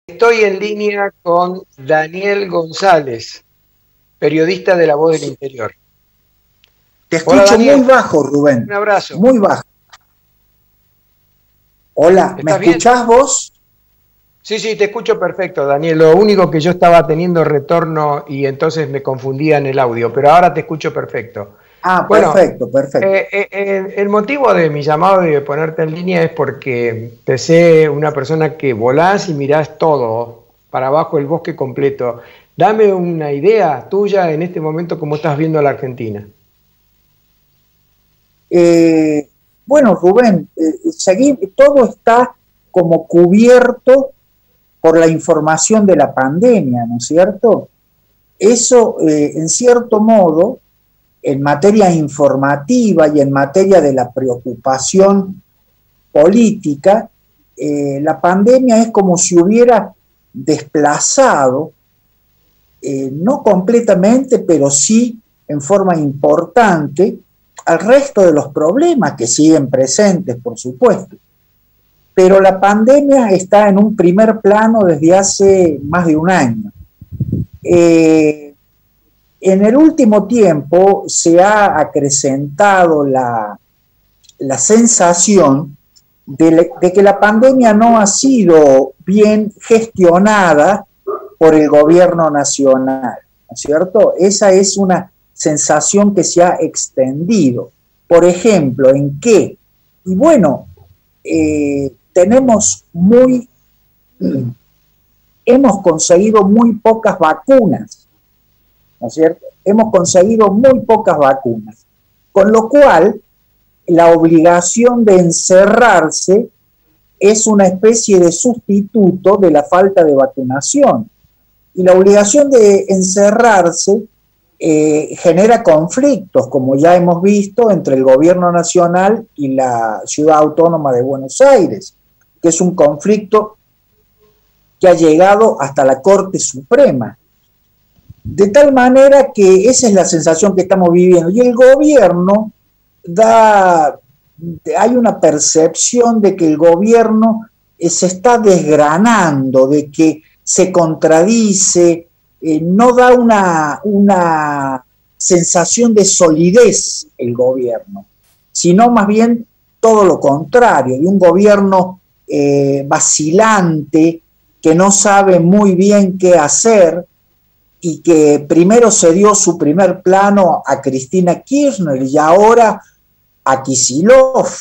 Estoy en línea con Daniel González, periodista de La Voz del Interior. Te Hola escucho muy Daniel, bajo, un Rubén, abrazo. muy bajo. Hola, ¿me ¿Estás bien? escuchás vos? Sí, te escucho perfecto, Daniel. Lo único que yo estaba teniendo retorno y entonces me confundía en el audio, pero ahora te escucho perfecto. Ah, Bueno, perfecto, perfecto. el motivo de mi llamado y de ponerte en línea es porque te sé una persona que volás y mirás todo, para abajo el bosque completo. Dame una idea tuya en este momento cómo estás viendo a la Argentina. Eh, bueno, Rubén, todo está como cubierto por la información de la pandemia, ¿no es cierto? Eso, en cierto modo, en materia informativa y en materia de la preocupación política, la pandemia es como si hubiera desplazado, no completamente, pero sí en forma importante, al resto de los problemas que siguen presentes, por supuesto. Pero la pandemia está en un primer plano desde hace más de un año. Eh, en el último tiempo se ha acrecentado la sensación de que la pandemia no ha sido bien gestionada por el gobierno nacional, ¿no es cierto? Esa es una sensación que se ha extendido. Por ejemplo, ¿en qué? Y bueno, tenemos hemos conseguido muy pocas vacunas, ¿no es cierto? Hemos conseguido muy pocas vacunas, con lo cual la obligación de encerrarse es una especie de sustituto de la falta de vacunación. Y la obligación de encerrarse genera conflictos, como ya hemos visto, entre el gobierno nacional y la ciudad autónoma de Buenos Aires, que es un conflicto que ha llegado hasta la Corte Suprema. De tal manera que esa es la sensación que estamos viviendo. Y el gobierno hay una percepción de que el gobierno se está desgranando, de que se contradice, no da una sensación de solidez el gobierno, sino más bien todo lo contrario, de un gobierno vacilante, que no sabe muy bien qué hacer, y que primero se dio su primer plano a Cristina Kirchner y ahora a Kicillof.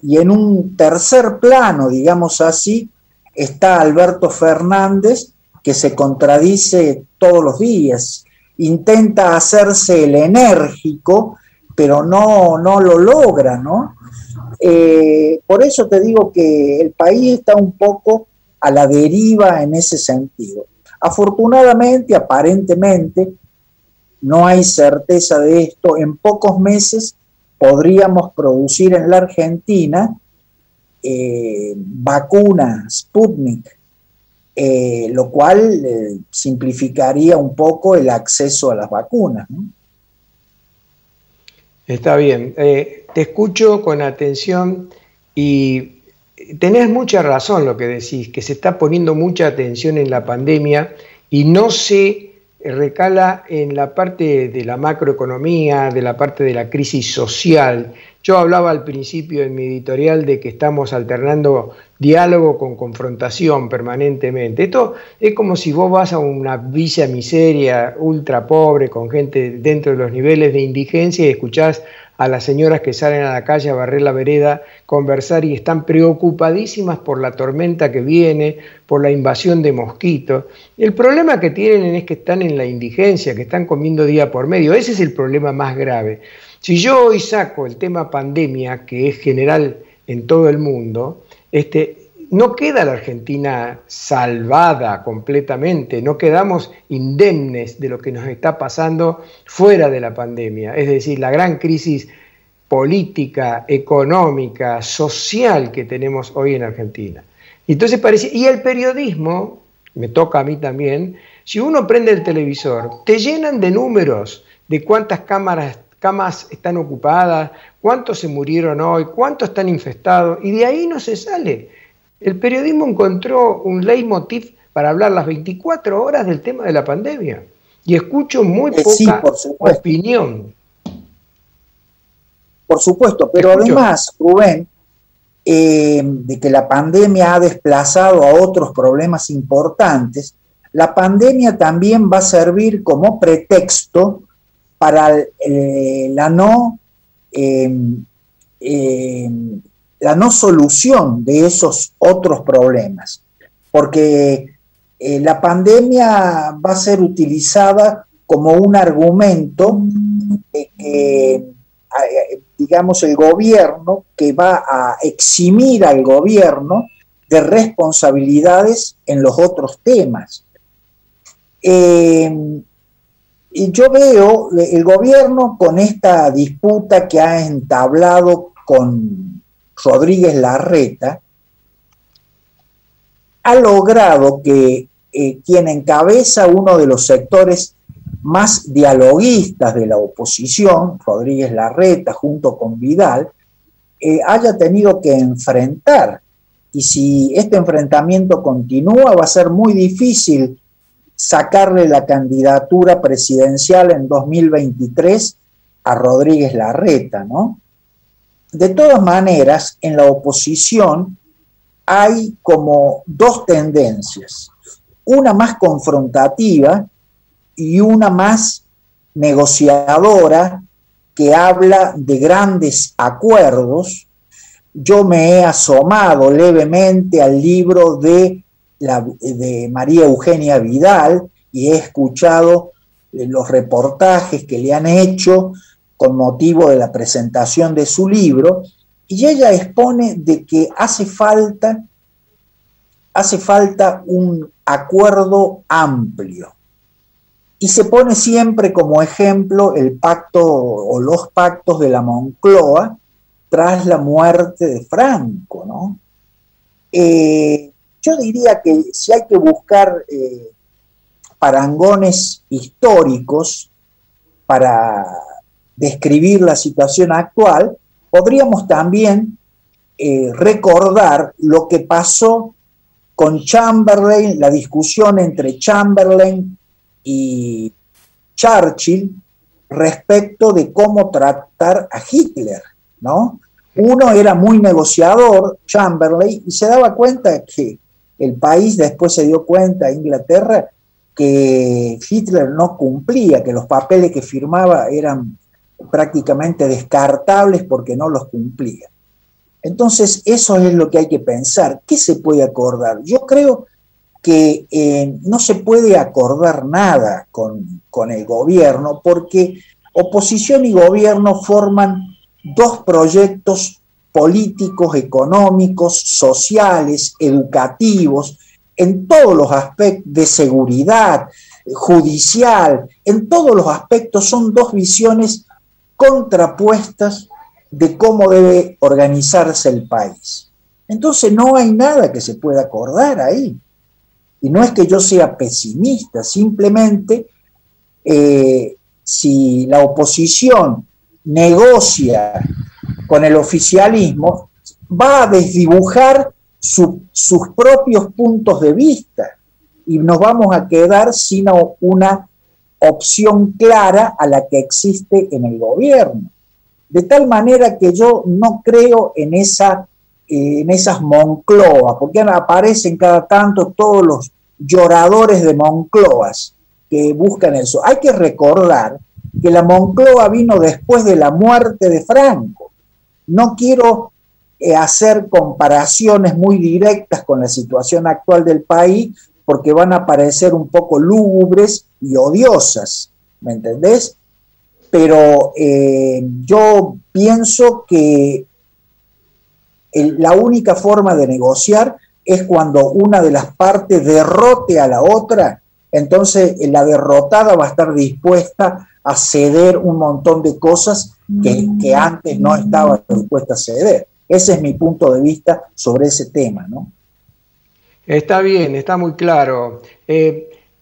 Y en un tercer plano, digamos así, está Alberto Fernández, que se contradice todos los días. Intenta hacerse el enérgico, pero no lo logra, ¿no? Por eso te digo que el país está un poco a la deriva en ese sentido. Afortunadamente, aparentemente, no hay certeza de esto. En pocos meses podríamos producir en la Argentina vacunas Sputnik, lo cual simplificaría un poco el acceso a las vacunas, ¿no? Está bien. Te escucho con atención y tenés mucha razón lo que decís, que se está poniendo mucha atención en la pandemia y no se recala en la parte de la macroeconomía, de la parte de la crisis social. Yo hablaba al principio en mi editorial de que estamos alternando diálogo con confrontación permanentemente. Esto es como si vos vas a una villa miseria, ultra pobre, con gente dentro de los niveles de indigencia y escuchás a las señoras que salen a la calle a barrer la vereda, conversar y están preocupadísimas por la tormenta que viene, por la invasión de mosquitos. El problema que tienen es que están en la indigencia, que están comiendo día por medio. Ese es el problema más grave. Si yo hoy saco el tema pandemia, que es general en todo el mundo, no queda la Argentina salvada completamente, no quedamos indemnes de lo que nos está pasando fuera de la pandemia. Es decir, la gran crisis política, económica, social que tenemos hoy en Argentina. Entonces parece, y el periodismo, me toca a mí también, si uno prende el televisor, te llenan de números de cuántas camas están ocupadas, cuántos se murieron hoy, cuántos están infestados, y de ahí no se sale. El periodismo encontró un leitmotiv para hablar las 24 horas del tema de la pandemia. Y escucho muy Sí, poca por supuesto. opinión. Por supuesto, pero además, Rubén, de que la pandemia ha desplazado a otros problemas importantes, la pandemia también va a servir como pretexto para la no solución de esos otros problemas, porque la pandemia va a ser utilizada como un argumento de que, digamos, el gobierno, que va a eximir al gobierno de responsabilidades en los otros temas. Y yo veo el gobierno con esta disputa que ha entablado con Rodríguez Larreta, ha logrado que quien encabeza uno de los sectores más dialoguistas de la oposición, Rodríguez Larreta, junto con Vidal, haya tenido que enfrentar. Y si este enfrentamiento continúa, va a ser muy difícil sacarle la candidatura presidencial en 2023 a Rodríguez Larreta, ¿no? De todas maneras, en la oposición hay como dos tendencias, una más confrontativa y una más negociadora, que habla de grandes acuerdos. Yo me he asomado levemente al libro de María Eugenia Vidal y he escuchado los reportajes que le han hecho con motivo de la presentación de su libro, y ella expone de que hace falta un acuerdo amplio. Y se pone siempre como ejemplo el pacto o los pactos de la Moncloa tras la muerte de Franco, ¿no? Yo diría que si hay que buscar parangones históricos para describir la situación actual, podríamos también recordar lo que pasó con Chamberlain, la discusión entre Chamberlain y Churchill respecto de cómo tratar a Hitler, ¿no? Uno era muy negociador, Chamberlain, y se daba cuenta que el país después se dio cuenta, Inglaterra, que Hitler no cumplía, que los papeles que firmaba eran prácticamente descartables porque no los cumplía. Entonces, eso es lo que hay que pensar. ¿Qué se puede acordar? Yo creo que no se puede acordar nada con el gobierno, porque oposición y gobierno forman dos proyectos políticos, económicos, sociales, educativos, en todos los aspectos de seguridad, judicial, en todos los aspectos son dos visiones contrapuestas de cómo debe organizarse el país. Entonces no hay nada que se pueda acordar ahí. Y no es que yo sea pesimista, simplemente si la oposición negocia con el oficialismo, va a desdibujar sus propios puntos de vista y nos vamos a quedar sin una opción clara a la que existe en el gobierno. De tal manera que yo no creo en esas Moncloas, porque aparecen cada tanto todos los lloradores de Moncloas que buscan eso. Hay que recordar que la Moncloa vino después de la muerte de Franco. No quiero hacer comparaciones muy directas con la situación actual del país, porque van a parecer un poco lúgubres y odiosas, ¿me entendés? Pero yo pienso que la única forma de negociar es cuando una de las partes derrote a la otra, entonces la derrotada va a estar dispuesta a ceder un montón de cosas que antes no estaba dispuesta a ceder. Ese es mi punto de vista sobre ese tema, ¿no? Está bien, está muy claro.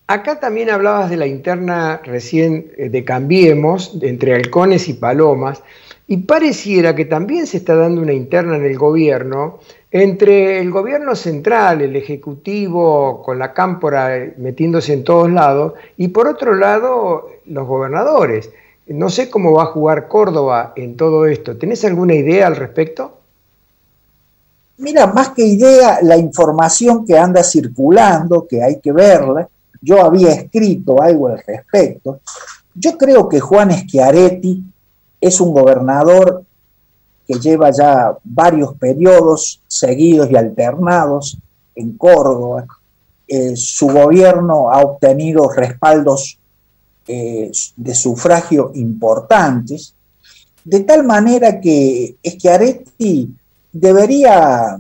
Acá también hablabas de la interna recién de Cambiemos, entre halcones y palomas. Y pareciera que también se está dando una interna en el gobierno entre el gobierno central, el ejecutivo, con la cámpora metiéndose en todos lados, y por otro lado, los gobernadores. No sé cómo va a jugar Córdoba en todo esto. ¿Tenés alguna idea al respecto? Mira, más que idea, la información que anda circulando, que hay que verla, yo había escrito algo al respecto. Yo creo que Juan Schiaretti es un gobernador que lleva ya varios periodos seguidos y alternados en Córdoba. Su gobierno ha obtenido respaldos de sufragio importantes, de tal manera que Schiaretti debería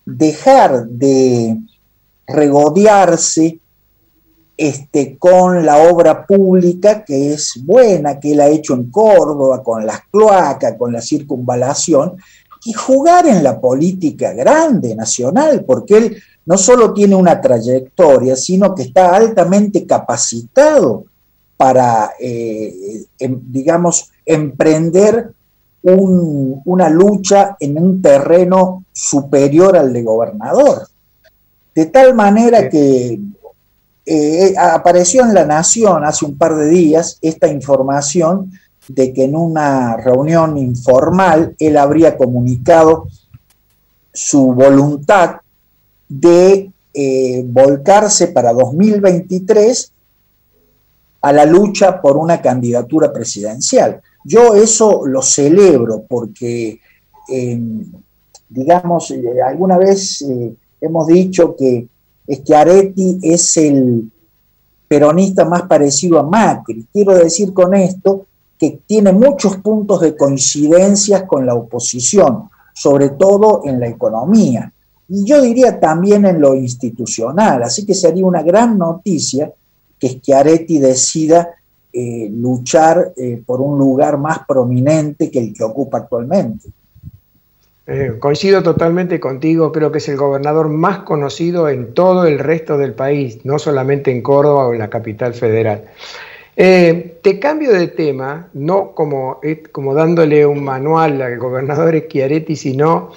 dejar de regodearse con la obra pública que es buena, que él ha hecho en Córdoba, con las cloacas, con la circunvalación, y jugar en la política grande, nacional, porque él no solo tiene una trayectoria, sino que está altamente capacitado para, digamos, emprender una lucha en un terreno superior al de gobernador. De tal manera que apareció en La Nación hace un par de días esta información de que en una reunión informal él habría comunicado su voluntad de volcarse para 2023 a la lucha por una candidatura presidencial. Yo eso lo celebro porque, digamos, alguna vez hemos dicho que Schiaretti es el peronista más parecido a Macri. Quiero decir con esto que tiene muchos puntos de coincidencias con la oposición, sobre todo en la economía. Y yo diría también en lo institucional. Así que sería una gran noticia que Schiaretti decida luchar por un lugar más prominente que el que ocupa actualmente. Coincido totalmente contigo, creo que es el gobernador más conocido en todo el resto del país, no solamente en Córdoba o en la capital federal. Te cambio de tema, no como dándole un manual al gobernador Schiaretti, sino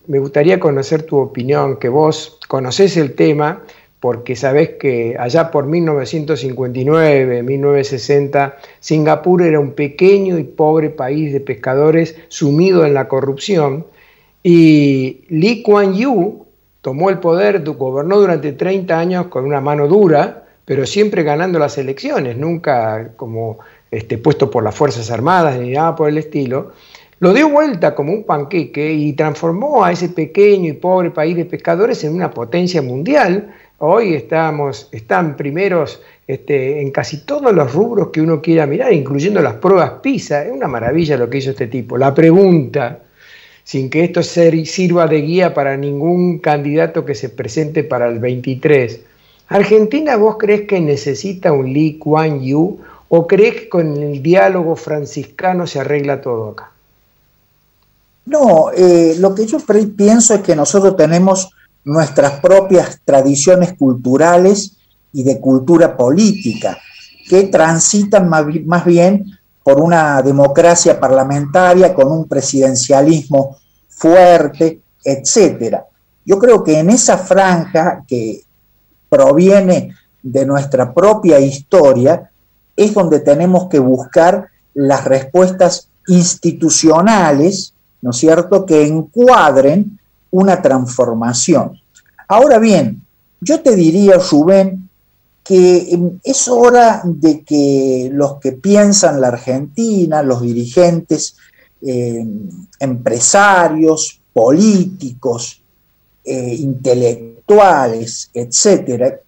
me gustaría conocer tu opinión, que vos conocés el tema, porque sabés que allá por 1959, 1960, Singapur era un pequeño y pobre país de pescadores sumido en la corrupción, y Lee Kuan Yew tomó el poder, gobernó durante 30 años con una mano dura, pero siempre ganando las elecciones, nunca como puesto por las Fuerzas Armadas ni nada por el estilo. Lo dio vuelta como un panqueque y transformó a ese pequeño y pobre país de pescadores en una potencia mundial. Hoy están primeros en casi todos los rubros que uno quiera mirar, incluyendo las pruebas PISA. Es una maravilla lo que hizo este tipo. La pregunta, sin que esto sirva de guía para ningún candidato que se presente para el 23. ¿Argentina vos crees que necesita un Lee Kuan Yew o crees que con el diálogo franciscano se arregla todo acá? No, lo que yo pienso es que nosotros tenemos nuestras propias tradiciones culturales y de cultura política que transitan más bien por una democracia parlamentaria con un presidencialismo fuerte, etcétera. Yo creo que en esa franja que proviene de nuestra propia historia es donde tenemos que buscar las respuestas institucionales, ¿no es cierto?, que encuadren una transformación. Ahora bien, yo te diría, Rubén, que es hora de que los que piensan la Argentina, los dirigentes, empresarios, políticos, intelectuales, etcétera,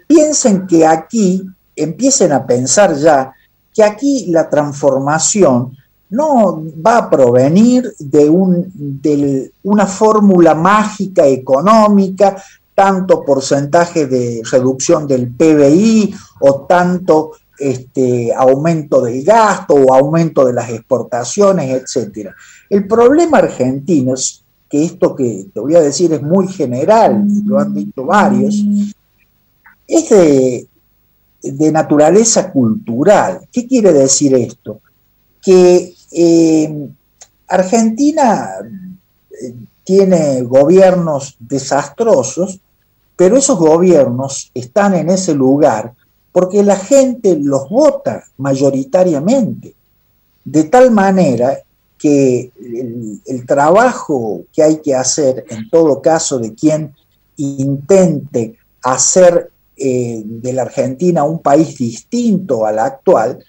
piensen que aquí, empiecen a pensar ya que aquí la transformación no va a provenir de una fórmula mágica económica, tanto porcentaje de reducción del PBI o tanto aumento del gasto o aumento de las exportaciones, etcétera. El problema argentino es que esto que te voy a decir es muy general, lo han dicho varios, es de naturaleza cultural. ¿Qué quiere decir esto? Que Argentina tiene gobiernos desastrosos, pero esos gobiernos están en ese lugar porque la gente los vota mayoritariamente, de tal manera que el trabajo que hay que hacer, en todo caso, de quien intente hacer de la Argentina un país distinto al actual,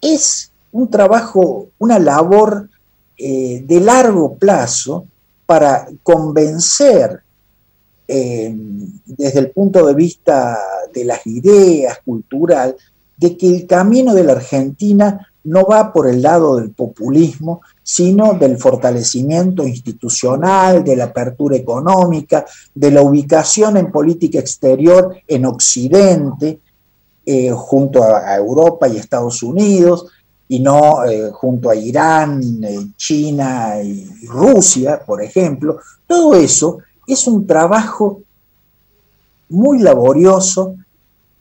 es un trabajo, una labor de largo plazo para convencer desde el punto de vista de las ideas, cultural, de que el camino de la Argentina no va por el lado del populismo, sino del fortalecimiento institucional, de la apertura económica, de la ubicación en política exterior en Occidente, junto a Europa y Estados Unidos, y no junto a Irán, China y Rusia, por ejemplo. Todo eso es un trabajo muy laborioso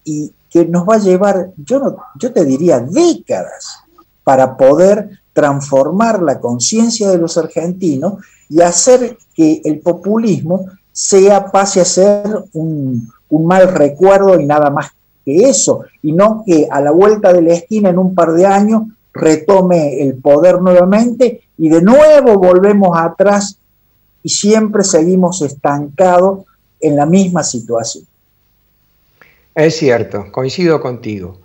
y que nos va a llevar, yo te diría, décadas para poder transformar la conciencia de los argentinos y hacer que el populismo pase a ser un mal recuerdo y nada más que eso, y no que a la vuelta de la esquina en un par de años retome el poder nuevamente y de nuevo volvemos atrás y siempre seguimos estancados en la misma situación. Es cierto, coincido contigo.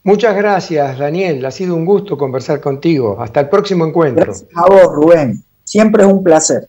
Muchas gracias, Daniel. Ha sido un gusto conversar contigo. Hasta el próximo encuentro. Gracias a vos, Rubén. Siempre es un placer.